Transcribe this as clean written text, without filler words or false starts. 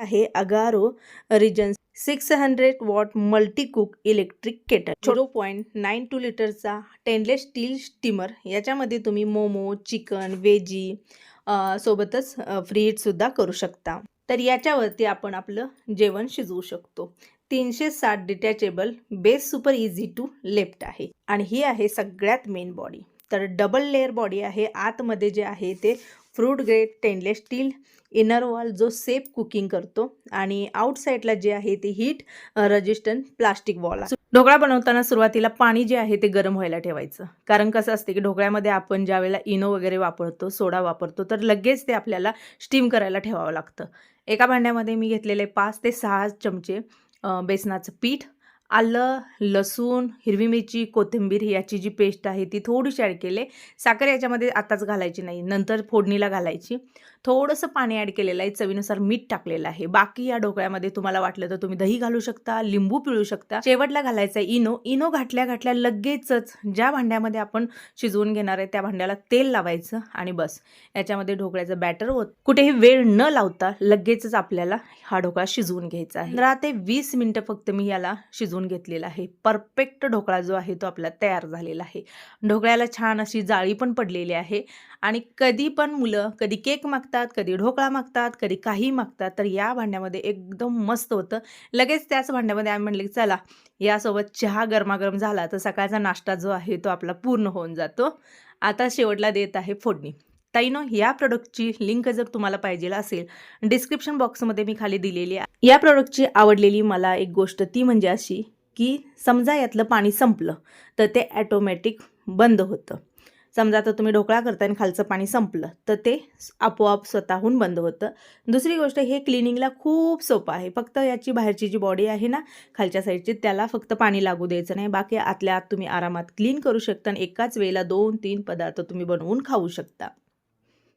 आहे Agaro reasons 600 watt multi cook electric kettle 0.92 लिटरचा stainless steel steamer. याच्यामध्ये तुम्ही मोमो, चिकन, वेजी सोबतच फ्रीजसुद्धा करू शकता। तर याच्यावरती आपण आपलं जेवण शिजवू शकतो। 360 detachable base, super easy to lift आहे आणि ही आहे सगळ्यात मेन बॉडी। तर डबल लेअर बॉडी आहे। आतमध्ये जे आहे ते food grade stainless steel inner wall जो सेफ कुकिंग करतो आणि आउटसाइडला जे आहे ते हीट रेजिस्टंट प्लास्टिक वॉल आहे। ढोकळा बनवताना सुरुवातीला पाणी जे आहे ते गरम व्हायला ठेवायचं, कारण कसं असते की ढोकळ्यामध्ये आपण ज्या वेळेला इनो वगैरे वापरतो, सोडा वापरतो, तर लगेच ते आपल्याला स्टीम करायला ठेवावं लागतं। एका भांड्यामध्ये मी घेतलेले 5 ते 6 चमचे बेसनाचं पीठ, आलं, लसूण, हिरवी मिरची, कोथिंबीर याची जी पेस्ट आहे ती थोडीशी ॲड केले। साखर याच्यामध्ये आताच घालायची नाही, नंतर फोडणीला घालायची। थोडंसं पाणी ॲड केलेलं आहे, चवीनुसार मीठ टाकलेलं आहे। बाकी या ढोकळ्यामध्ये तुम्हाला वाटलं तर तुम्ही दही घालू शकता, लिंबू पिळू शकता। शेवटला घालायचं आहे इनो। इनो घातल्या लगेचच ज्या भांड्यामध्ये आपण शिजवून घेणार आहे त्या भांड्याला तेल लावायचं आणि बस याच्यामध्ये ढोकळ्याचं बॅटर होत। कुठेही वेळ न लावता लगेचच आपल्याला हा ढोकळा शिजवून घ्यायचा आहे। 15 ते 20 मिनिटं फक्त मी याला शिजवून घेतलेला आहे। परफेक्ट ढोकळा जो आहे तो आपला तयार झालेला आहे। ढोकळ्याला छान अशी जाळी पण पडलेली आहे आणि कधी पण मुलं कधी केक मागतात, कधी ढोकळा मागतात, कधी काही मागतात, तर या भांड्यामध्ये एकदम मस्त होतं। लगेच त्याच भांड्यामध्ये आम्ही म्हणले चला यासोबत चहा गरमागरम झाला तर सकाळचा नाश्ता जो आहे तो आपला पूर्ण होऊन जातो। आता शेवटला देत आहे फोडणी। ताईनो, या प्रोडक्टची लिंक जर तुम्हाला पाहिजे असेल डिस्क्रिप्शन बॉक्समध्ये मी खाली दिलेली आहे। या प्रोडक्टची आवडलेली मला एक गोष्ट ती म्हणजे अशी की समजा यातलं पाणी संपलं तर ते ऑटोमॅटिक बंद होतं। समजा आता तुम्ही ढोकळा करताय आणि खालचं पाणी संपलं तर ते आपोआप स्वतःहून बंद होतं। दुसरी गोष्ट, हे क्लिनिंगला खूप सोपं आहे। फक्त याची बाहेरची जी बॉडी आहे ना खालच्या साईडची, त्याला फक्त पाणी लागू द्यायचं नाही, बाकी आतल्या आत तुम्ही आरामात क्लीन करू शकता आणि एकाच वेळेला 2-3 पदार्थ तुम्ही बनवून खाऊ शकता।